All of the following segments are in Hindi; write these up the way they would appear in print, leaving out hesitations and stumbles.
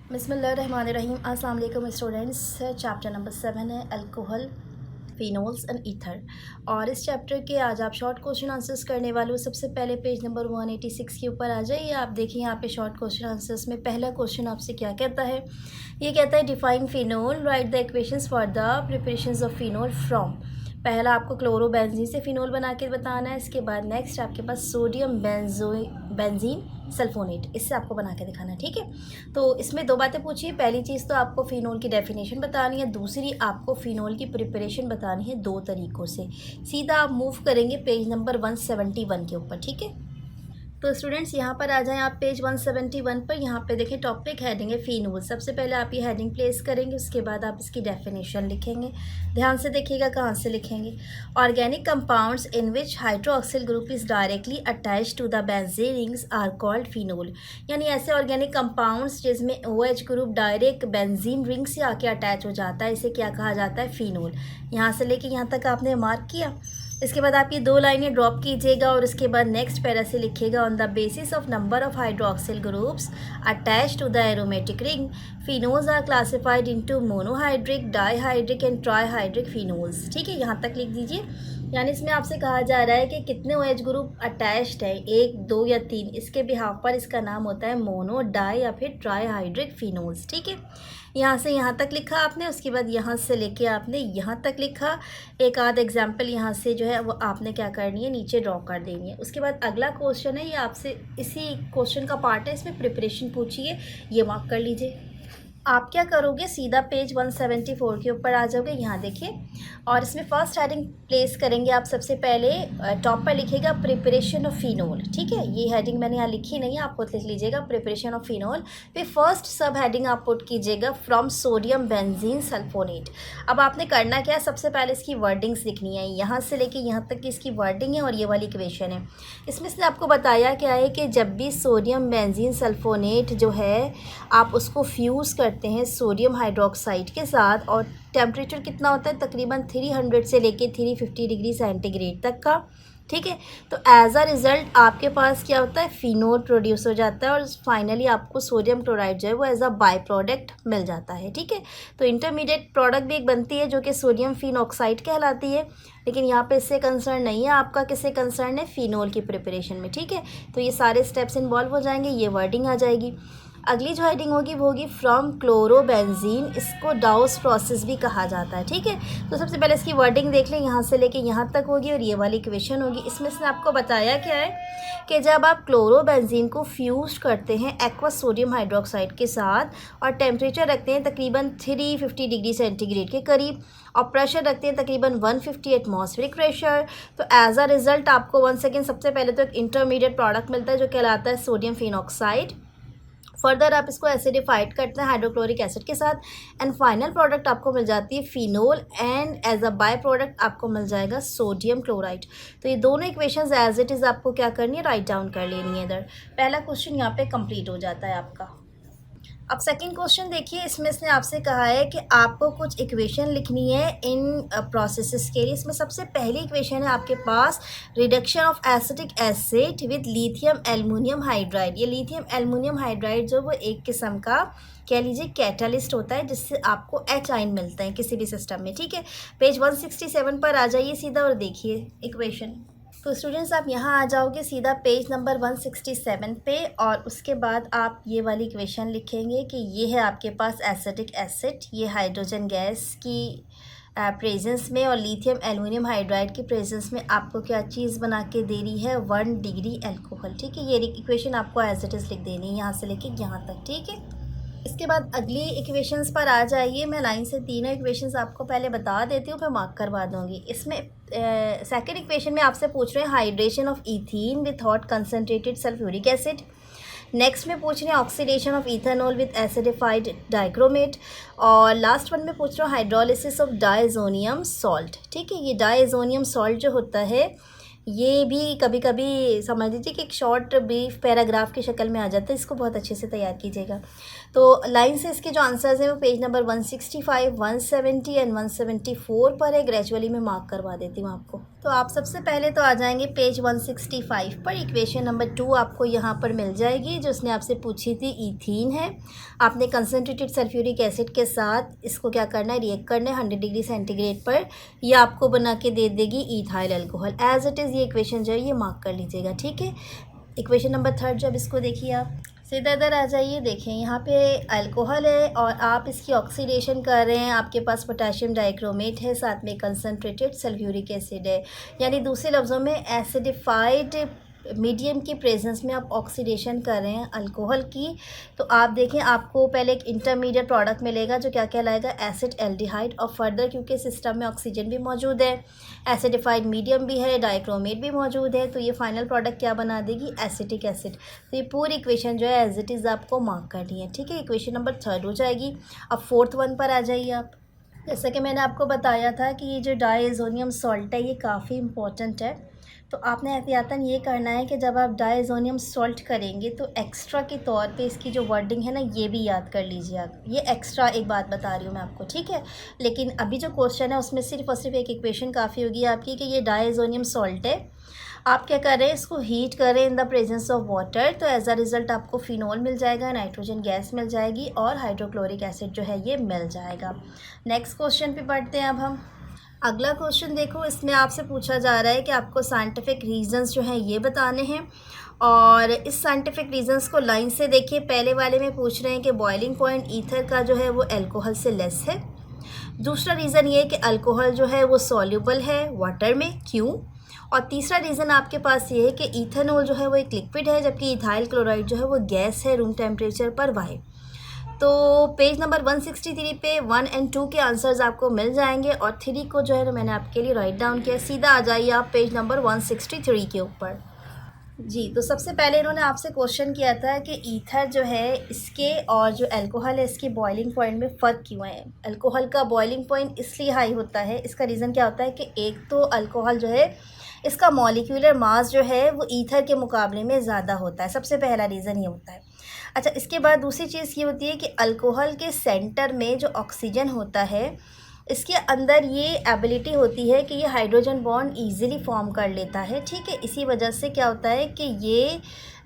बिस्मिल्लाहिर्रहमानिर्रहीम। अस्सलाम वालेकुम स्टूडेंट्स। चैप्टर नंबर 7 है अल्कोहल, फिनोल्स एंड ईथर। और इस चैप्टर के आज आप शॉर्ट क्वेश्चन आंसर्स करने वाले हो। सबसे पहले पेज नंबर 186 के ऊपर आ जाइए। आप देखिए यहाँ पे शॉर्ट क्वेश्चन आंसर्स में पहला क्वेश्चन आपसे क्या कहता है। ये कहता है define phenol, right the equations for the preparations of phenol from. पहला आपको क्लोरोबेंजीन से फिनोल बना के बताना है। इसके बाद नेक्स्ट आपके पास सोडियम बेंजीन सल्फोनेट, इससे आपको बना के दिखाना है। ठीक है, तो इसमें दो बातें पूछिए। पहली चीज़ तो आपको फिनोल की डेफिनेशन बतानी है, दूसरी आपको फिनोल की प्रिपरेशन बतानी है दो तरीक़ों से। सीधा आप मूव करेंगे पेज नंबर 171 के ऊपर। ठीक है, तो स्टूडेंट्स यहाँ पर आ जाएं आप पेज 171 पर। यहाँ पे देखें टॉपिक हेडिंग है फिनोल। सबसे पहले आप ये हेडिंग प्लेस करेंगे, उसके बाद आप इसकी डेफिनेशन लिखेंगे। ध्यान से देखिएगा कहाँ से लिखेंगे। Organic compounds in which hydroxyl group is directly attach to the benzene rings are called phenol. यानी ऐसे ऑर्गेनिक कंपाउंड्स जिसमें OH group direct benzene ring से आके अटैच हो जाता है, इसे क्या कहा जाता है, फिनोल। यहाँ से लेके यहाँ तक आपने मार्क किया। इसके बाद आप ये दो लाइनें ड्रॉप कीजिएगा और उसके बाद नेक्स्ट पैरा से लिखिएगा on the basis of number of hydroxyl groups attach to the aromatic ring phenols are classified into monohydric, dihydric and trihydric phenols. ठीक है, यहाँ तक लिख दीजिए। यानी इसमें आपसे कहा जा रहा है कि कितने OH ग्रुप अटैच्ड है, 1, 2 या 3। इसके बिहाफ पर इसका नाम होता है मोनो, डाई या फिर ट्राईहाइड्रिक फिनोल्स। ठीक है, यहाँ से यहाँ तक लिखा आपने, उसके बाद यहाँ से लेके आपने यहाँ तक लिखा। एक आध एग्जाम्पल यहाँ से जो है वो आपने क्या करनी है, नीचे ड्रॉ कर देनी है। उसके बाद अगला क्वेश्चन है, ये आपसे इसी क्वेश्चन का पार्ट है, इसमें प्रिपरेशन पूछिए, ये मार्क कर लीजिए। आप क्या करोगे, सीधा पेज 174 के ऊपर आ जाओगे। यहाँ देखिए, और इसमें फर्स्ट हेडिंग प्लेस करेंगे आप। सबसे पहले टॉप पर लिखिएगा प्रिपरेशन ऑफ फिनोल। ठीक है, ये हेडिंग मैंने यहाँ लिखी नहीं है, आप खुद लिख लीजिएगा प्रिपरेशन ऑफ फिनोल। फिर फर्स्ट सब हेडिंग आप पुट कीजिएगा फ्रॉम सोडियम बेंजीन सल्फोनेट। अब आपने करना क्या है, सबसे पहले इसकी वर्डिंग्स लिखनी है। यहाँ से लेके यहाँ तक की इसकी वर्डिंग है और ये वाली इक्वेशन है। इसमें से आपको बताया क्या है कि जब भी सोडियम बेंजीन सल्फोनेट जो है आप उसको फ्यूज़ करते हैं सोडियम हाइड्रोक्साइड के साथ, और टेम्परेचर कितना होता है, तकरीबन 300 से लेके 350 डिग्री सेंटीग्रेड तक का। ठीक है, तो एज अ रिज़ल्ट आपके पास क्या होता है, फिनोल प्रोड्यूस हो जाता है और फाइनली आपको सोडियम क्लोराइड जो है वो एज अ बाई प्रोडक्ट मिल जाता है। ठीक है, तो इंटरमीडिएट प्रोडक्ट भी एक बनती है जो कि सोडियम फिनॉक्साइड कहलाती है, लेकिन यहाँ पे इससे कंसर्न नहीं है आपका, किससे कंसर्न है, फिनोल की प्रिपरेशन में। ठीक है, तो ये सारे स्टेप्स इन्वॉल्व हो जाएंगे, ये वर्डिंग आ जाएगी। अगली जो हेडिंग होगी वो होगी फ्रॉम क्लोरोबेंजीन, इसको डाउस प्रोसेस भी कहा जाता है। ठीक है, तो सबसे पहले इसकी वर्डिंग देख लें, यहाँ से लेके यहाँ तक होगी और ये वाली इक्वेशन होगी। इसमें से आपको बताया क्या है कि जब आप क्लोरोबेंजीन को फ्यूज करते हैं एक्वस सोडियम हाइड्रोक्साइड के साथ और टेम्परेचर रखते हैं तकरीबन 350 डिग्री सेंटीग्रेड के करीब और प्रेशर रखते हैं तकरीबन 150 एटमॉस्फेरिक प्रेशर, तो एज अ रिज़ल्ट आपको वन सेकेंड सबसे पहले तो एक इंटरमीडिएट प्रोडक्ट मिलता है जो कहलाता है सोडियम फिनॉक्साइड। फर्दर आप इसको एसिडिफाइड करते हैं हाइड्रोक्लोरिक एसिड के साथ एंड फाइनल प्रोडक्ट आपको मिल जाती है phenol and as a by product आपको मिल जाएगा सोडियम क्लोराइड। तो ये दोनों इक्वेशंस एज इट इज़ आपको क्या करनी है, राइट डाउन कर लेनी है इधर। पहला क्वेश्चन यहाँ पे कंप्लीट हो जाता है आपका। अब सेकंड क्वेश्चन देखिए, इसमें इसने आपसे कहा है कि आपको कुछ इक्वेशन लिखनी है इन प्रोसेसेस के लिए। इसमें सबसे पहली इक्वेशन है आपके पास reduction of acetic acid with lithium aluminium hydride. ये लिथियम एल्युमिनियम हाइड्राइड जो वो एक किस्म का कह लीजिए कैटालिस्ट होता है जिससे आपको H आयन मिलते हैं किसी भी सिस्टम में। ठीक है, पेज 167 पर आ जाइए सीधा और देखिए इक्वेशन। तो स्टूडेंट्स आप यहाँ आ जाओगे सीधा पेज नंबर 167 पे और उसके बाद आप ये वाली इक्वेशन लिखेंगे कि ये है आपके पास एसिटिक एसिड, ये हाइड्रोजन गैस की प्रेजेंस में और लिथियम एल्युमिनियम हाइड्राइड की प्रेजेंस में आपको क्या चीज़ बना के दे रही है, 1 डिग्री अल्कोहल। ठीक है, ये इक्वेशन आपको एज इट इज़ लिख देनी है यहाँ से लेके यहाँ तक। ठीक है, इसके बाद अगली इक्वेशंस पर आ जाइए। मैं लाइन से तीनों इक्वेशंस आपको पहले बता देती हूँ, फिर मार्क करवा दूँगी। इसमें सेकंड इक्वेशन में आपसे पूछ रहे हैं hydration of ethene with hot concentrated sulphuric acid. Next में पूछ रहे हैं oxidation of ethanol with acidified dichromate, और लास्ट वन में पूछ रहे हैं हाइड्रोलिसिस ऑफ डायज़ोनियम सॉल्ट। ठीक है, ये डायज़ोनियम सॉल्ट जो होता है ये भी कभी कभी समझ लीजिए कि एक शॉर्ट ब्रीफ पैराग्राफ की शक्ल में आ जाता है, इसको बहुत अच्छे से तैयार कीजिएगा। तो लाइन से इसके जो आंसर्स हैं वो पेज नंबर 165, 170 एंड 174 पर है। ग्रेजुअली मैं मार्क करवा देती हूँ आपको। तो आप सबसे पहले तो आ जाएंगे पेज 165 पर। इक्वेशन नंबर 2 आपको यहाँ पर मिल जाएगी, जो उसने आपसे पूछी थी ईथीन है। आपने कंसनट्रेटेड सल्फ्यूरिक एसिड के साथ इसको क्या करना है, रिएक्ट करना है 100 डिग्री सेंटीग्रेड पर। ये आपको बना के दे देगी ethyl alcohol. As it is ये इक्वेशन जो है ये मार्क कर लीजिएगा, ठीक है। इक्वेशन नंबर 3 जब इसको देखिए आप सीधा इधर आ जाइए। देखें यहाँ पे अल्कोहल है और आप इसकी ऑक्सीडेशन कर रहे हैं। आपके पास पोटेशियम डाइक्रोमेट है, साथ में कंसनट्रेटेड सल्फ्यूरिक एसिड है, यानी दूसरे लफ्ज़ों में एसिडिफाइड मीडियम की प्रेजेंस में आप ऑक्सीडेशन कर रहे हैं अल्कोहल की। तो आप देखें आपको पहले एक इंटरमीडिएट प्रोडक्ट मिलेगा जो क्या कहलाएगा, एसिड एल्डिहाइड। और फर्दर क्योंकि सिस्टम में ऑक्सीजन भी मौजूद है, एसिडिफाइड मीडियम भी है, डाइक्रोमेट भी मौजूद है, तो ये फाइनल प्रोडक्ट क्या बना देगी, एसिटिक एसिड। तो ये पूरी इक्वेशन जो है एज इट इज़ आपको मार्क करनी है, ठीक है। इक्वेशन नंबर 3 हो जाएगी। अब 4th वन पर आ जाइए आप। जैसा कि मैंने आपको बताया था कि ये जो डाइअज़ोनियम सॉल्ट है ये काफ़ी इंपॉर्टेंट है। तो आपने एहतियातन ये करना है कि जब आप डाइअज़ोनियम सॉल्ट करेंगे तो एक्स्ट्रा के तौर पे इसकी जो वर्डिंग है ना ये भी याद कर लीजिए आप। ये एक्स्ट्रा एक बात बता रही हूँ मैं आपको, ठीक है। लेकिन अभी जो क्वेश्चन है उसमें सिर्फ और सिर्फ एक इक्वेशन काफ़ी होगी आपकी कि ये डाइअज़ोनियम सॉल्ट है। आप क्या कर रहे हैं, इसको हीट करें in the presence of water, तो एज अ रिज़ल्ट आपको फिनोल मिल जाएगा, नाइट्रोजन गैस मिल जाएगी और हाइड्रोक्लोरिक एसिड जो है ये मिल जाएगा। नेक्स्ट क्वेश्चन पे बढ़ते हैं अब हम। अगला क्वेश्चन देखो, इसमें आपसे पूछा जा रहा है कि आपको साइंटिफिक रीजंस जो हैं ये बताने हैं। और इस साइंटिफिक रीजंस को लाइन से देखिए। पहले वाले में पूछ रहे हैं कि बॉइलिंग पॉइंट ईथर का जो है वो अल्कोहल से लेस है। दूसरा रीज़न ये है कि अल्कोहल जो है वो सॉल्युबल है वाटर में, क्यों। और तीसरा रीज़न आपके पास ये है कि इथेनॉल जो है वो एक लिक्विड है, जबकि इथाइल क्लोराइड जो है वो गैस है रूम टेम्परेचर पर, वाई। तो पेज नंबर 163 पे 1 एंड 2 के आंसर्स आपको मिल जाएंगे और 3 को जो है ना मैंने आपके लिए राइट डाउन किया। सीधा आ जाइए आप पेज नंबर 163 के ऊपर। जी, तो सबसे पहले इन्होंने आपसे क्वेश्चन किया था कि ईथर जो है इसके और जो अल्कोहल है इसके बॉइलिंग पॉइंट में फ़र्क क्यों है। अल्कोहल का बॉइलिंग पॉइंट इसलिए हाई होता है, इसका रीज़न क्या होता है कि एक तो अल्कोहल जो है इसका मॉलिक्यूलर मास जो है वो ईथर के मुकाबले में ज़्यादा होता है। सबसे पहला रीज़न ये होता है। अच्छा, इसके बाद दूसरी चीज़ ये होती है कि अल्कोहल के सेंटर में जो ऑक्सीजन होता है इसके अंदर ये एबिलिटी होती है कि ये हाइड्रोजन बॉन्ड इजीली फॉर्म कर लेता है, ठीक है। इसी वजह से क्या होता है कि ये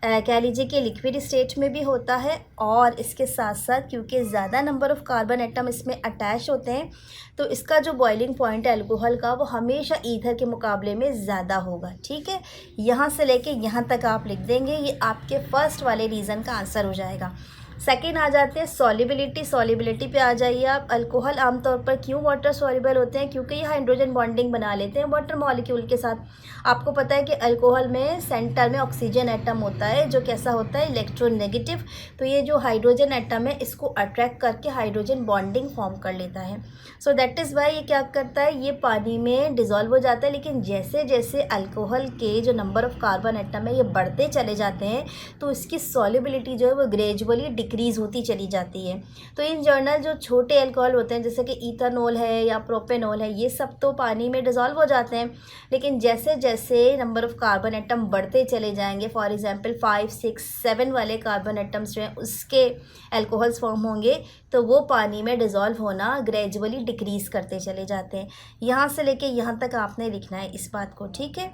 कह लीजिए कि लिक्विड स्टेट में भी होता है और इसके साथ साथ क्योंकि ज़्यादा नंबर ऑफ़ कार्बन एटम इसमें अटैच होते हैं तो इसका जो बॉइलिंग पॉइंट है अल्कोहल का वो हमेशा ईथर के मुकाबले में ज़्यादा होगा, ठीक है। यहाँ से लेके यहाँ तक आप लिख देंगे, ये आपके फर्स्ट वाले रीज़न का आंसर हो जाएगा। सेकेंड आ जाते हैं सॉलिबिलिटी। सॉलिबिलिटी पे आ जाइए आप। अल्कोहल आमतौर पर क्यों वाटर सॉल्युबल होते हैं, क्योंकि ये हाइड्रोजन बॉन्डिंग बना लेते हैं वाटर मॉलिक्यूल के साथ। आपको पता है कि अल्कोहल में सेंटर में ऑक्सीजन एटम होता है जो कैसा होता है, इलेक्ट्रोनेगेटिव। तो ये जो हाइड्रोजन एटम है इसको अट्रैक्ट करके हाइड्रोजन बॉन्डिंग फॉर्म कर लेता है। सो दैट इज़ वाई ये क्या करता है, ये पानी में डिज़ोल्व हो जाता है। लेकिन जैसे जैसे अल्कोहल के जो नंबर ऑफ़ कार्बन एटम है ये बढ़ते चले जाते हैं तो इसकी सॉल्युबिलिटी जो है वो ग्रेजुअली डिक्रीज़ होती चली जाती है। तो इन जनरल जो छोटे अल्कोहल होते हैं जैसे कि इथेनॉल है या प्रोपेनॉल है ये सब तो पानी में डिज़ोल्व हो जाते हैं, लेकिन जैसे जैसे नंबर ऑफ़ कार्बन एटम बढ़ते चले जाएंगे, फॉर एग्जांपल 5, 6, 7 वाले कार्बन एटम्स जो हैं उसके अल्कोहल्स फॉर्म होंगे तो वो पानी में डिज़ोल्व होना ग्रेजुअली डिक्रीज़ करते चले जाते हैं। यहाँ से लेके यहाँ तक आपने लिखना है इस बात को, ठीक है।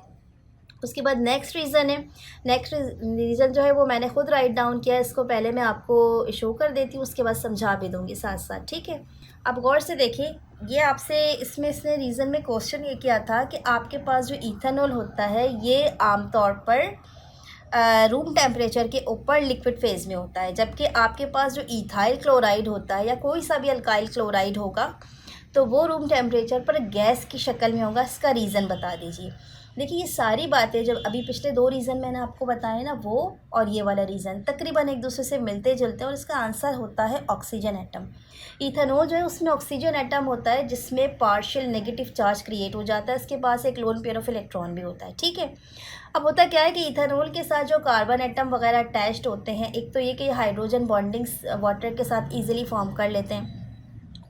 उसके बाद नेक्स्ट रीज़न है। नेक्स्ट रीज़न जो है वो मैंने खुद राइट डाउन किया है, इसको पहले मैं आपको शो कर देती हूँ, उसके बाद समझा भी दूँगी साथ साथ, ठीक है। अब गौर से देखिए, ये आपसे इसमें इसने रीज़न में क्वेश्चन ये किया था कि आपके पास जो इथेनॉल होता है ये आमतौर पर रूम टेम्परेचर के ऊपर लिक्विड फेज़ में होता है, जबकि आपके पास जो इथाइल क्लोराइड होता है या कोई सा भी अल्काइल क्लोराइड होगा तो वो रूम टेम्परेचर पर गैस की शक्ल में होगा। इसका रीज़न बता दीजिए। देखिए, ये सारी बातें जब अभी पिछले 2 रीज़न मैंने आपको बताए ना, वो और ये वाला रीज़न तकरीबन एक दूसरे से मिलते जुलते हैं और इसका आंसर होता है ऑक्सीजन एटम। इथेनॉल जो है उसमें ऑक्सीजन एटम होता है जिसमें पार्शियल नेगेटिव चार्ज क्रिएट हो जाता है, इसके पास एक लोन पेयर ऑफ इलेक्ट्रॉन भी होता है, ठीक है। अब होता क्या है कि इथेनॉल के साथ जो कार्बन एटम वगैरह अटैच्ड होते हैं, एक तो ये कि हाइड्रोजन बॉन्डिंग्स वाटर के साथ ईजिली फॉर्म कर लेते हैं।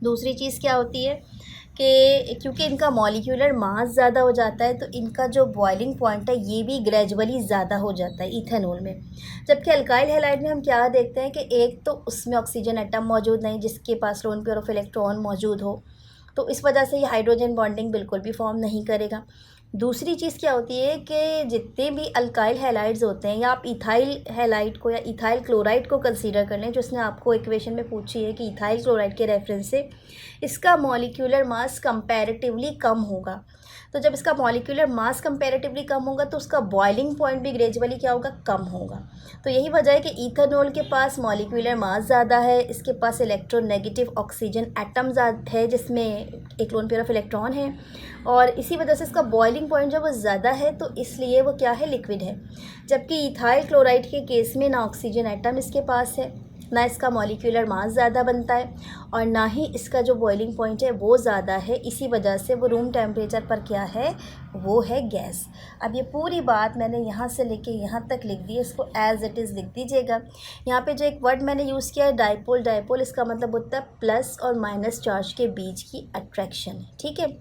दूसरी चीज़ क्या होती है कि क्योंकि इनका मॉलिक्यूलर मास ज़्यादा हो जाता है तो इनका जो बॉइलिंग पॉइंट है ये भी ग्रेजुअली ज़्यादा हो जाता है इथेनॉल में। जबकि अल्काइल हैलाइड में हम क्या देखते हैं कि एक तो उसमें ऑक्सीजन एटम मौजूद नहीं जिसके पास लोन पेयर ऑफ इलेक्ट्रॉन मौजूद हो, तो इस वजह से ये हाइड्रोजन बॉन्डिंग बिल्कुल भी फॉर्म नहीं करेगा। दूसरी चीज़ क्या होती है कि जितने भी अल्काइल हैलाइड्स होते हैं, या आप इथाइल हैलाइड को या इथाइल क्लोराइड को कंसीडर कर लें, जो उसने आपको इक्वेशन में पूछी है कि इथाइल क्लोराइड के रेफरेंस से इसका मॉलिक्यूलर मास कंपैरेटिवली कम होगा। तो जब इसका मॉलिक्यूलर मास कंपैरेटिवली कम होगा तो उसका बॉइलिंग पॉइंट भी ग्रेजुअली क्या होगा, कम होगा। तो यही वजह है कि इथेनॉल के पास मॉलिक्यूलर मास ज़्यादा है, इसके पास इलेक्ट्रोनेगेटिव ऑक्सीजन एटम है जिसमें एक लोन पेयर ऑफ इलेक्ट्रॉन है, और इसी वजह से इसका बॉइलिंग पॉइंट जो वो ज़्यादा है, तो इसलिए वो क्या है, लिक्विड है। जबकि इथाइल क्लोराइड के केस में ना ऑक्सीजन एटम इसके पास है, ना इसका मॉलिक्यूलर मास ज़्यादा बनता है, और ना ही इसका जो बॉइलिंग पॉइंट है वो ज़्यादा है। इसी वजह से वो रूम टेम्परेचर पर क्या है, वो है गैस। अब ये पूरी बात मैंने यहाँ से लेके यहाँ तक लिख दी है, इसको एज इट इज़ लिख दीजिएगा। यहाँ पे जो एक वर्ड मैंने यूज़ किया है डाइपोल, डाइपोल इसका मतलब होता है प्लस और माइनस चार्ज के बीच की अट्रैक्शन, ठीक है।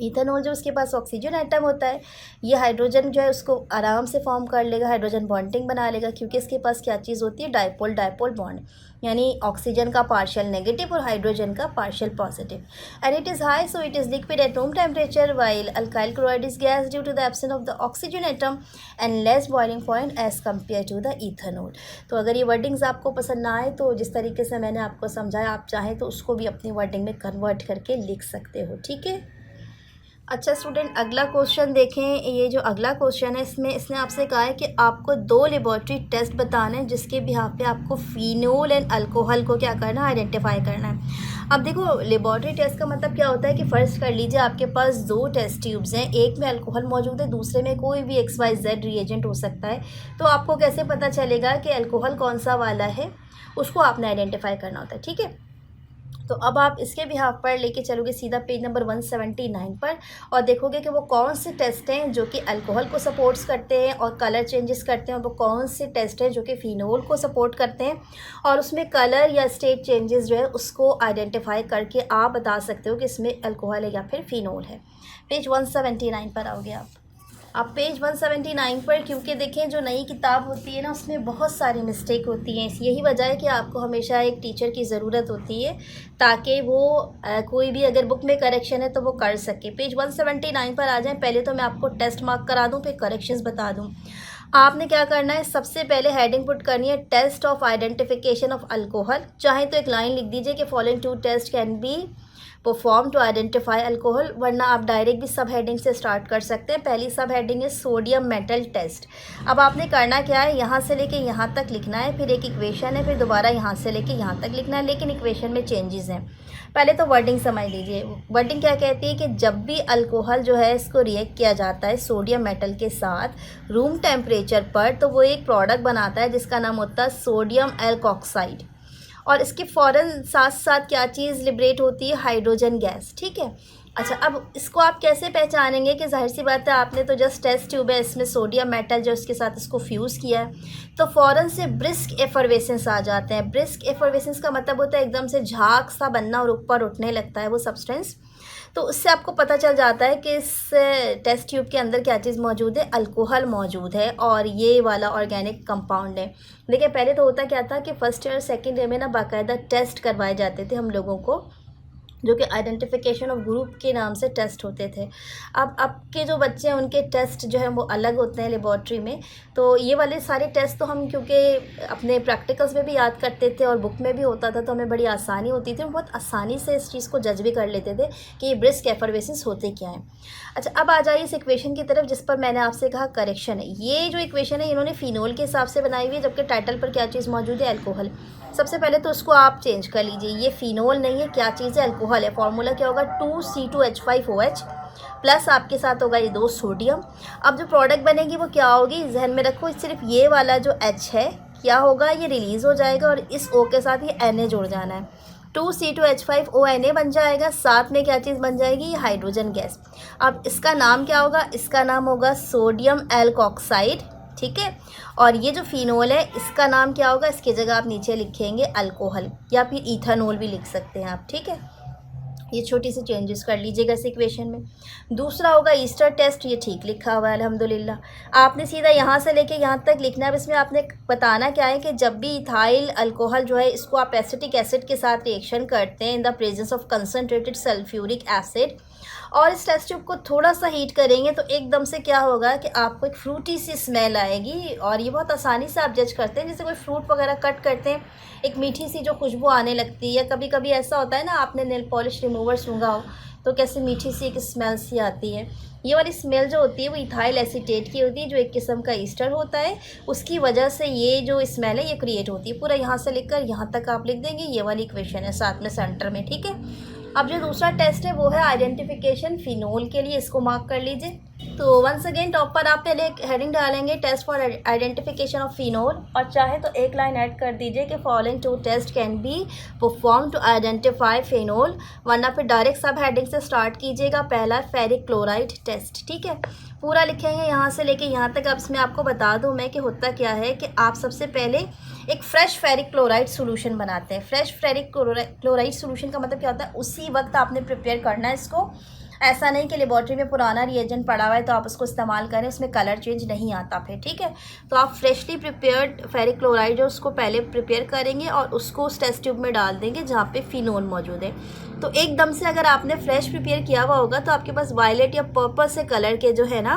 इथेनॉल जो उसके पास ऑक्सीजन एटम होता है, ये हाइड्रोजन जो है उसको आराम से फॉर्म कर लेगा, हाइड्रोजन बॉन्डिंग बना लेगा, क्योंकि इसके पास क्या चीज़ होती है, डाइपोल डाइपोल बॉन्ड, यानी ऑक्सीजन का पार्शियल नेगेटिव और हाइड्रोजन का partial positive. And it is high, so it is liquid at room temperature, while alkyl chloride is gas due to the absence of the oxygen atom and less boiling point as compare to the ethanol. तो अगर ये वर्डिंग्स आपको पसंद ना आए तो जिस तरीके से मैंने आपको समझाया, आप चाहें तो उसको भी अपनी वर्डिंग में कन्वर्ट करके लिख सकते हो, ठीक है। अच्छा स्टूडेंट, अगला क्वेश्चन देखें। ये जो अगला क्वेश्चन है इसमें इसने आपसे कहा है कि आपको 2 लेबॉर्ट्री टेस्ट बताने हैं जिसके बिहाफ पे आपको फिनोल एंड अल्कोहल को क्या करना है, आइडेंटिफाई करना है। अब देखो, लेबॉर्ट्री टेस्ट का मतलब क्या होता है कि फ़र्स्ट कर लीजिए आपके पास 2 टेस्ट ट्यूब्स हैं, एक में अल्कोहल मौजूद है, दूसरे में कोई भी XYZ रिएजेंट हो सकता है। तो आपको कैसे पता चलेगा कि अल्कोहल कौन सा वाला है, उसको आपने आइडेंटिफाई करना होता है, ठीक है। तो अब आप इसके बिहाफ पर लेके चलोगे सीधा पेज नंबर 179 पर, और देखोगे कि वो कौन से टेस्ट हैं जो कि अल्कोहल को सपोर्ट्स करते हैं और कलर चेंजेस करते हैं, और वो कौन से टेस्ट हैं जो कि फिनोल को सपोर्ट करते हैं, और उसमें कलर या स्टेट चेंजेस जो है उसको आइडेंटिफाई करके आप बता सकते हो कि इसमें अल्कोहल है या फिर फिनोल है। पेज 179 पर आओगे आप पेज 179 पर, क्योंकि देखें जो नई किताब होती है ना उसमें बहुत सारी मिस्टेक होती हैं। यही वजह है कि आपको हमेशा एक टीचर की ज़रूरत होती है ताकि वो कोई भी अगर बुक में करेक्शन है तो वो कर सके। पेज 179 पर आ जाएं। पहले तो मैं आपको टेस्ट मार्क करा दूं, फिर करेक्शंस बता दूं। आपने क्या करना है, सबसे पहले हेडिंग पुट करनी है test of identification of alcohol. चाहे तो एक लाइन लिख दीजिए कि following 2 test can be perform to identify alcohol, वरना आप डायरेक्ट भी सब हेडिंग से स्टार्ट कर सकते हैं। पहली सब हेडिंग है सोडियम मेटल टेस्ट। अब आपने करना क्या है, यहाँ से लेके यहाँ तक लिखना है, फिर एक इक्वेशन है, फिर दोबारा यहाँ से लेके यहाँ तक लिखना है, लेकिन इक्वेशन में चेंजेस हैं। पहले तो वर्डिंग समझ लीजिए। वर्डिंग क्या कहती है कि जब भी अल्कोहल जो है इसको रिएक्ट किया जाता है सोडियम मेटल के साथ रूम टेम्परेचर पर, तो वो एक प्रोडक्ट बनाता है जिसका नाम होता है सोडियम एल्कोक्साइड, और इसके फ़ौरन साथ साथ क्या चीज़ लिबरेट होती है, हाइड्रोजन गैस, ठीक है। अच्छा, अब इसको आप कैसे पहचानेंगे कि जाहिर सी बात है आपने तो जस्ट टेस्ट ट्यूब है, इसमें सोडियम मेटल जो इसके साथ इसको फ्यूज़ किया है, तो फ़ौरन से ब्रिस्क एफरवेसेंस आ जाते हैं। ब्रिस्क एफरवेसेंस का मतलब होता है एकदम से झाग सा बनना और ऊपर उठने लगता है वो सब्सटेंस। तो उससे आपको पता चल जाता है कि इस टेस्ट ट्यूब के अंदर क्या चीज़ मौजूद है, अल्कोहल मौजूद है, और ये वाला ऑर्गेनिक कंपाउंड है। देखिए, पहले तो होता क्या था कि फर्स्ट ईयर सेकेंड ईयर में ना बाकायदा टेस्ट करवाए जाते थे हम लोगों को, जो कि आइडेंटिफिकेशन ऑफ ग्रुप के नाम से टेस्ट होते थे। अब के जो बच्चे हैं उनके टेस्ट जो है वो अलग होते हैं लेबॉर्ट्री में। तो ये वाले सारे टेस्ट तो हम क्योंकि अपने प्रैक्टिकल्स में भी याद करते थे और बुक में भी होता था, तो हमें बड़ी आसानी होती थी, हम बहुत आसानी से इस चीज़ को जज भी कर लेते थे कि ये ब्रिस्क एफरवेसेंस होते क्या हैं। अच्छा, अब आ जाइए इस इक्वेशन की तरफ जिस पर मैंने आपसे कहा करेक्शन है। ये जो इक्वेशन है इन्होंने फिनोल के हिसाब से बनाई हुई है, जबकि टाइटल पर क्या चीज़ मौजूद है, अल्कोहल। सबसे पहले तो उसको आप चेंज कर लीजिए, ये फिनोल नहीं है, क्या चीज़ है, अल्कोहल है। फॉर्मूला क्या होगा, 2C2H5OH प्लस आपके साथ होगा ये 2 सोडियम। अब जो प्रोडक्ट बनेगी वो क्या होगी, जहन में रखो, सिर्फ ये वाला जो H है क्या होगा, ये रिलीज़ हो जाएगा और इस O के साथ ये Na जुड़ जाना है, 2C2H5ONa बन जाएगा। साथ में क्या चीज़ बन जाएगी, ये हाइड्रोजन गैस। अब इसका नाम क्या होगा, इसका नाम होगा सोडियम एल्कोक्साइड, ठीक है। और ये जो फिनोल है इसका नाम क्या होगा, इसकी जगह आप नीचे लिखेंगे अल्कोहल या फिर इथेनॉल भी लिख सकते हैं आप, ठीक है। ये छोटी सी चेंजेस कर लीजिएगा इस इक्वेशन में। दूसरा होगा ईस्टर टेस्ट, ये ठीक लिखा हुआ है अल्हम्दुलिल्लाह। आपने सीधा यहाँ से लेके यहाँ तक लिखना है। अब इसमें आपने बताना क्या है कि जब भी इथाइल अल्कोहल जो है इसको आप एसिटिक एसिड के साथ रिएक्शन करते हैं in the presence of concentrated sulphuric acid और इस टेस्ट ट्यूब को थोड़ा सा हीट करेंगे तो एकदम से क्या होगा कि आपको एक फ्रूटी सी स्मेल आएगी। और ये बहुत आसानी से आप जज करते हैं, जैसे कोई फ्रूट वगैरह कट करते हैं एक मीठी सी जो खुशबू आने लगती है, या कभी कभी ऐसा होता है ना आपने नेल पॉलिश रिमूवर सूंघा हो तो कैसे मीठी सी एक स्मेल सी आती है। ये वाली स्मेल जो होती है वो इथाइल एसीटेट की होती है, जो एक किस्म का ईस्टर होता है, उसकी वजह से ये जो स्मेल है ये क्रिएट होती है। पूरा यहाँ से लेकर यहाँ तक आप लिख देंगे, ये वाली इक्वेशन है साथ में सेंटर में, ठीक है। अब जो दूसरा टेस्ट है वो है आइडेंटिफिकेशन फिनोल के लिए, इसको मार्क कर लीजिए। तो वंस अगेन टॉप पर आप पहले एक हेडिंग डालेंगे test for identification of phenol, और चाहे तो एक लाइन ऐड कर दीजिए कि following 2 test can be perform to identify phenol, वरना फिर डायरेक्ट सब हेडिंग से स्टार्ट कीजिएगा। पहला फेरिक क्लोराइड टेस्ट, ठीक है। पूरा लिखेंगे यहाँ से लेके यहाँ तक। अब इसमें आपको बता दूँ मैं कि होता क्या है कि आप सबसे पहले एक फ्रेश फेरिक क्लोराइड सोल्यूशन बनाते हैं। फ्रेश फेरिक क्लोराइड सोल्यूशन का मतलब क्या होता है, उसी वक्त आपने प्रिपेयर करना है इसको। ऐसा नहीं कि लेबॉर्ट्री में पुराना रिएजेंट पड़ा हुआ है तो आप उसको इस्तेमाल करें, उसमें कलर चेंज नहीं आता फिर, ठीक है। तो आप फ्रेशली प्रिपेयर्ड फेरिक क्लोराइड है उसको पहले प्रिपेयर करेंगे और उसको उस टेस्ट ट्यूब में डाल देंगे जहाँ पे फिनोल मौजूद है। तो एकदम से अगर आपने फ्रेश प्रिपेयर किया हुआ होगा तो आपके पास वायलेट या पर्पल से कलर के जो है ना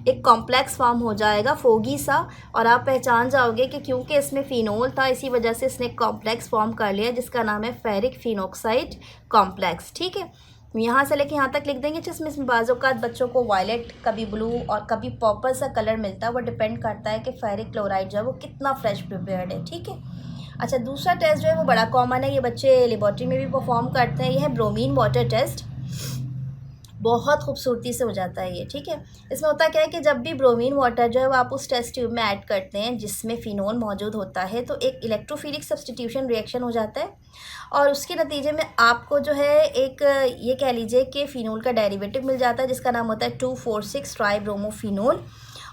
एक कॉम्प्लेक्स फॉर्म हो जाएगा, फोगी सा, और आप पहचान जाओगे कि क्योंकि इसमें फिनोल था इसी वजह से इसने कॉम्प्लेक्स फॉर्म कर लिया जिसका नाम है फेरिक फिनोक्साइड कॉम्प्लेक्स, ठीक है। यहाँ से लेके यहाँ तक लिख देंगे। जिसमें बाज़-औक़ात बच्चों को वायलेट, कभी ब्लू और कभी पर्पल सा कलर मिलता है, वो डिपेंड करता है कि फेरिक क्लोराइड जो है वो कितना फ्रेश प्रिपेयर्ड है, ठीक है। अच्छा, दूसरा टेस्ट जो है वो बड़ा कॉमन है, ये बच्चे लेबॉर्ट्री में भी परफॉर्म करते हैं, ये है ब्रोमीन वाटर टेस्ट। बहुत खूबसूरती से हो जाता है ये, ठीक है। इसमें होता क्या है कि जब भी ब्रोमीन वाटर जो है वो आप उस टेस्ट ट्यूब में ऐड करते हैं जिसमें फिनोल मौजूद होता है तो एक इलेक्ट्रोफिलिक सब्स्टिट्यूशन रिएक्शन हो जाता है और उसके नतीजे में आपको जो है एक ये कह लीजिए कि फ़िनोल का डेरिवेटिव मिल जाता है जिसका नाम होता है 2,4,6 ट्राइब्रोमोफिनोल।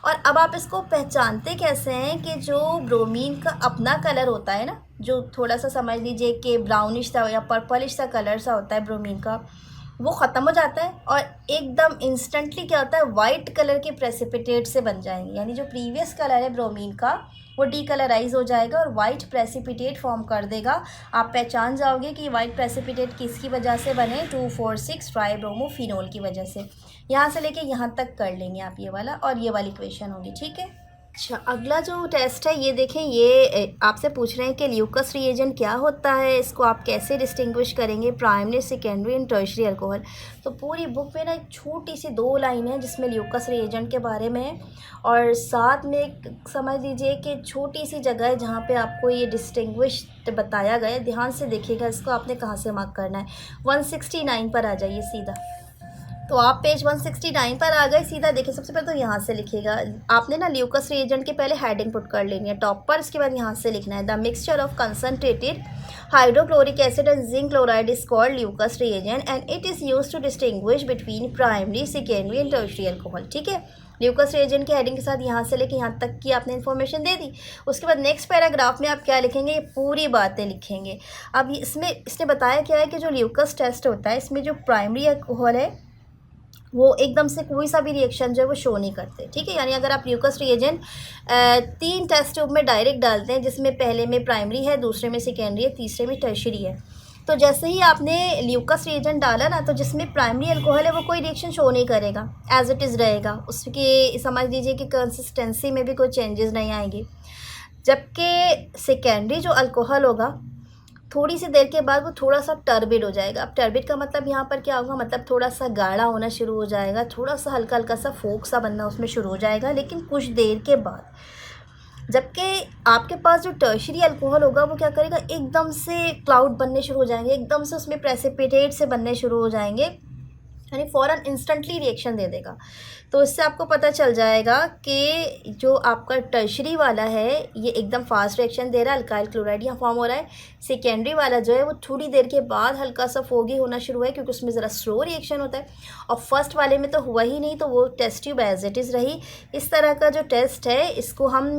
और अब आप इसको पहचानते कैसे हैं कि जो ब्रोमीन का अपना कलर होता है ना, जो थोड़ा सा समझ लीजिए कि ब्राउनिश सा या पर्पलिश सा कलर सा होता है ब्रोमीन का, वो ख़त्म हो जाता है और एकदम इंस्टेंटली क्या होता है वाइट कलर के प्रेसिपिटेट से बन जाएंगे। यानी जो प्रीवियस कलर है ब्रोमीन का वो डीकलराइज हो जाएगा और वाइट प्रेसिपिटेट फॉर्म कर देगा। आप पहचान जाओगे कि वाइट प्रेसिपिटेट किसकी वजह से बने, 2,4,6 ट्राइब्रोमोफिनोल की वजह से। यहाँ से लेके यहाँ तक कर लेंगे आप ये वाला, और ये वाली इक्वेशन होगी, ठीक है। अच्छा, अगला जो टेस्ट है ये देखें, ये आपसे पूछ रहे हैं कि ल्यूकस रिएजेंट क्या होता है, इसको आप कैसे डिस्टिंग्विश करेंगे primary, secondary and tertiary alcohol. तो पूरी बुक में ना एक छोटी सी 2 लाइन है जिसमें ल्यूकस रिएजेंट के बारे में है, और साथ में एक समझ लीजिए कि छोटी सी जगह है जहाँ पे आपको ये डिस्टिंग्विश बताया गया है। ध्यान से देखिएगा, इसको आपने कहाँ से मार्क करना है। 169 पर आ जाइए सीधा। तो आप पेज 169 पर आ गए, सीधा देखिए। सबसे पहले तो यहाँ से लिखिएगा आपने ना ल्यूकस रिएजेंट के पहले हेडिंग पुट कर लेनी है टॉप पर, इसके बाद यहाँ से लिखना है the mixture of concentrated hydrochloric acid and zinc chloride is called Lucas reagent and it is use to distinguish between primary, secondary and tertiary alcohol, ठीक है। ल्यूकस रिएजेंट के हेडिंग के साथ यहाँ से लेके यहाँ तक की आपने इन्फॉर्मेशन दे दी। उसके बाद नेक्स्ट पैराग्राफ में आप क्या लिखेंगे, ये पूरी बातें लिखेंगे। अब इसमें इसने बताया क्या है कि जो ल्यूकस टेस्ट होता है इसमें जो प्राइमरी अल्कोहल है वो एकदम से कोई सा भी रिएक्शन जो है वो शो नहीं करते, ठीक है। यानी अगर आप ल्यूकस रिएजेंट 3 टेस्ट ट्यूब में डायरेक्ट डालते हैं जिसमें पहले में प्राइमरी है, दूसरे में सेकेंडरी है, तीसरे में टर्शरी है, तो जैसे ही आपने ल्यूकस रिएजेंट डाला ना तो जिसमें प्राइमरी अल्कोहल है वो कोई रिएक्शन शो नहीं करेगा, एज इट इज़ रहेगा। उसकी समझ लीजिए कि कंसिस्टेंसी में भी कोई चेंजेस नहीं आएंगे। जबकि सेकेंडरी जो अल्कोहल होगा थोड़ी सी देर के बाद वो थोड़ा सा टर्बिड हो जाएगा। अब टर्बिड का मतलब यहाँ पर क्या होगा, मतलब थोड़ा सा गाढ़ा होना शुरू हो जाएगा, थोड़ा सा हल्का हल्का सा फोक सा बनना उसमें शुरू हो जाएगा, लेकिन कुछ देर के बाद। जबकि आपके पास जो टर्शरी अल्कोहल होगा वो क्या करेगा, एकदम से क्लाउड बनने शुरू हो जाएंगे, एकदम से उसमें प्रेसिपिटेट से बनने शुरू हो जाएंगे, यानी फ़ौरन इंस्टेंटली रिएक्शन दे देगा। तो इससे आपको पता चल जाएगा कि जो आपका टर्शरी वाला है ये एकदम फास्ट रिएक्शन दे रहा है, अल्काइल क्लोराइड यहाँ फॉर्म हो रहा है। सेकेंडरी वाला जो है वो थोड़ी देर के बाद हल्का सा फोगी होना शुरू है क्योंकि उसमें ज़रा स्लो रिएक्शन होता है, और फर्स्ट वाले में तो हुआ ही नहीं, तो वो test tube as it is रही। इस तरह का जो टेस्ट है इसको हम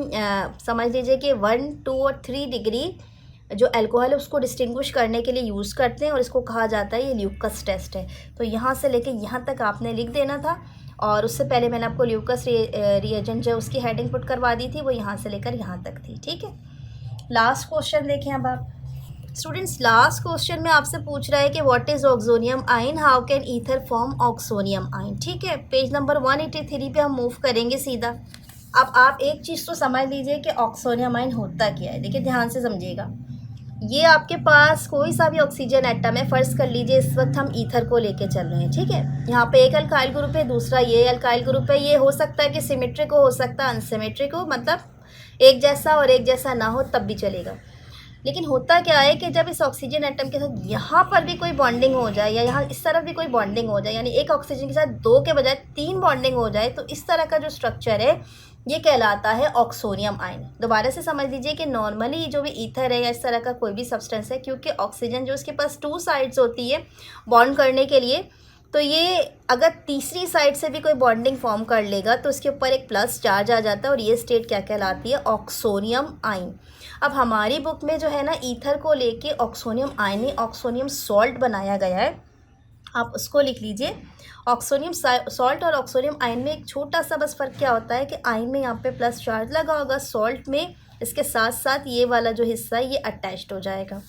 समझ लीजिए कि 1, 2 और 3 डिग्री जो अल्कोहल है उसको डिस्टिंग्विश करने के लिए यूज़ करते हैं और इसको कहा जाता है ये ल्यूकस टेस्ट है। तो यहाँ से लेके यहाँ तक आपने लिख देना था और उससे पहले मैंने आपको ल्यूकस रिएजेंट जो उसकी हेडिंग पुट करवा दी थी वो यहाँ से लेकर यहाँ तक थी। ठीक है, लास्ट क्वेश्चन देखें अब आप स्टूडेंट्स। लास्ट क्वेश्चन में आपसे पूछ रहा है कि what is oxonium ion, how can ether form oxonium ion. ठीक है, पेज नंबर 183 पे हम मूव करेंगे सीधा। अब आप एक चीज़ तो समझ लीजिए कि ऑक्सोनियम आयन होता क्या है। देखिए ध्यान से समझिएगा, ये आपके पास कोई सा भी ऑक्सीजन एटम है, फ़र्ज़ कर लीजिए इस वक्त हम ईथर को लेके चल रहे हैं। ठीक है, यहाँ पे एक अल्काइल ग्रुप है, दूसरा ये अल्काइल ग्रुप है। ये हो सकता है कि सिमेट्रिक हो सकता है अनसिमेट्रिक हो, मतलब एक जैसा और एक जैसा ना हो तब भी चलेगा। लेकिन होता क्या है कि जब इस ऑक्सीजन एटम के साथ यहाँ पर भी कोई बॉन्डिंग हो जाए या यहाँ इस तरफ भी कोई बॉन्डिंग हो जाए, यानी एक ऑक्सीजन के साथ 2 के बजाय 3 बॉन्डिंग हो जाए, तो इस तरह का जो स्ट्रक्चर है ये कहलाता है ऑक्सोनियम आयन। दोबारा से समझ लीजिए कि नॉर्मली जो भी ईथर है या इस तरह का कोई भी सब्सटेंस है, क्योंकि ऑक्सीजन जो उसके पास 2 साइड्स होती है बॉन्ड करने के लिए, तो ये अगर तीसरी साइड से भी कोई बॉन्डिंग फॉर्म कर लेगा तो उसके ऊपर एक प्लस चार्ज आ जाता है और ये स्टेट क्या कहलाती है, ऑक्सोनियम आयन। अब हमारी बुक में जो है ना ईथर को लेके ऑक्सोनियम आयन, ऑक्सोनियम सॉल्ट बनाया गया है, आप उसको लिख लीजिए। ऑक्सोनियम सॉल्ट और ऑक्सोनियम आयन में एक छोटा सा बस फ़र्क क्या होता है कि आयन में यहाँ पे प्लस चार्ज लगा होगा, सॉल्ट में इसके साथ साथ ये वाला जो हिस्सा है ये अटैच्ड हो जाएगा।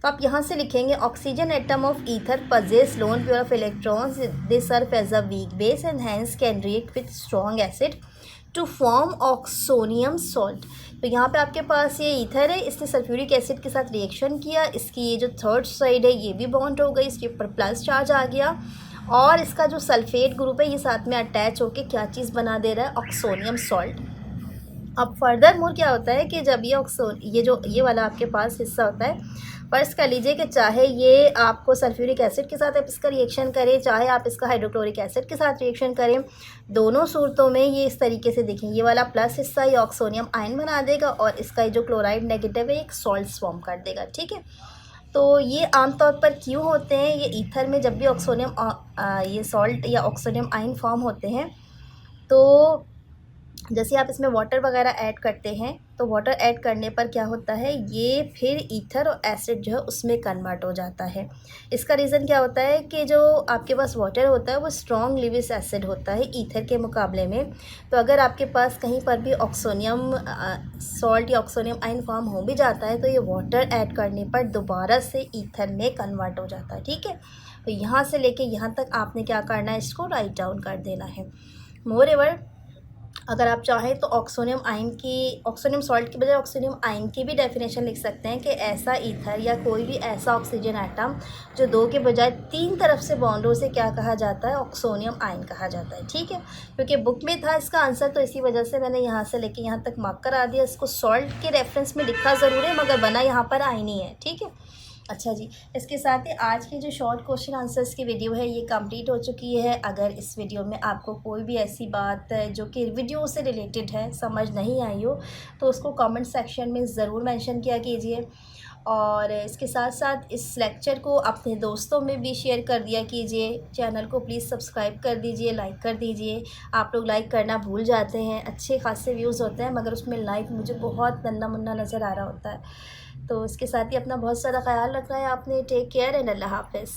तो आप यहाँ से लिखेंगे oxygen atom of ether possess lone pair of electrons, they serve as a weak base and hence can react with strong acid to form oxonium salt. तो यहाँ पे आपके पास ये ईथर है, इसने सल्फ्यूरिक एसिड के साथ रिएक्शन किया, इसकी ये जो थर्ड साइड है ये भी बॉन्ड हो गई, इसके ऊपर प्लस चार्ज आ गया और इसका जो सल्फेट ग्रुप है ये साथ में अटैच होके क्या चीज़ बना दे रहा है, ऑक्सोनियम सॉल्ट। अब फर्दर मोर क्या होता है कि जब ये वाला आपके पास हिस्सा होता है, फ़र्ज़ कर लीजिए कि चाहे ये आपको सल्फ्यूरिक एसिड के साथ आप इसका रिएक्शन करें, चाहे आप इसका हाइड्रोक्लोरिक एसिड के साथ रिएक्शन करें, दोनों सूरतों में ये इस तरीके से देखें, ये वाला प्लस हिस्सा ये ऑक्सोनियम आयन बना देगा और इसका जो क्लोराइड नेगेटिव है एक सॉल्ट फॉर्म कर देगा। ठीक है, तो ये आमतौर पर क्यों होते हैं, ये ईथर में जब भी ऑक्सोनियम ये सॉल्ट या ऑक्सोनियम आयन फॉर्म होते हैं तो जैसे आप इसमें वाटर वगैरह ऐड करते हैं तो वाटर ऐड करने पर क्या होता है, ये फिर ईथर और एसिड जो है उसमें कन्वर्ट हो जाता है। इसका रीज़न क्या होता है कि जो आपके पास वाटर होता है वो स्ट्रॉन्ग लिविस एसिड होता है ईथर के मुकाबले में। तो अगर आपके पास कहीं पर भी ऑक्सोनियम सॉल्ट या ऑक्सोनियम आयन फॉर्म हो भी जाता है तो ये वाटर ऐड करने पर दोबारा से ईथर में कन्वर्ट हो जाता है। ठीक है, तो यहाँ से लेके यहाँ तक आपने क्या करना है, इसको राइट डाउन कर देना है। मोर एवर अगर आप चाहें तो ऑक्सोनियम सॉल्ट की बजाय ऑक्सोनियम आयन की भी डेफिनेशन लिख सकते हैं कि ऐसा ईथर या कोई भी ऐसा ऑक्सीजन एटम जो 2 के बजाय 3 तरफ से बॉन्ड हो, से क्या कहा जाता है, ऑक्सोनियम आयन कहा जाता है। ठीक है, क्योंकि बुक में था इसका आंसर तो इसी वजह से मैंने यहाँ से लेके यहाँ तक मार्क करा दिया। इसको सॉल्ट के रेफरेंस में लिखा ज़रूर है मगर बना यहाँ पर आयन ही है। ठीक है, अच्छा जी, इसके साथ ही आज की जो शॉर्ट क्वेश्चन आंसर्स की वीडियो है ये कंप्लीट हो चुकी है। अगर इस वीडियो में आपको कोई भी ऐसी बात जो कि वीडियो से रिलेटेड है समझ नहीं आई हो तो उसको कमेंट सेक्शन में ज़रूर मेंशन किया कीजिए और इसके साथ साथ इस लेक्चर को अपने दोस्तों में भी शेयर कर दिया कीजिए। चैनल को प्लीज़ सब्सक्राइब कर दीजिए, लाइक कर दीजिए। आप लोग लाइक करना भूल जाते हैं, अच्छे खासे व्यूज़ होते हैं मगर उसमें लाइक मुझे बहुत नन्ना मुन्ना नज़र आ रहा होता है। तो इसके साथ ही अपना बहुत सारा ख्याल रखना है आपने। टेक केयर एंड अल्लाह हाफ़िज़।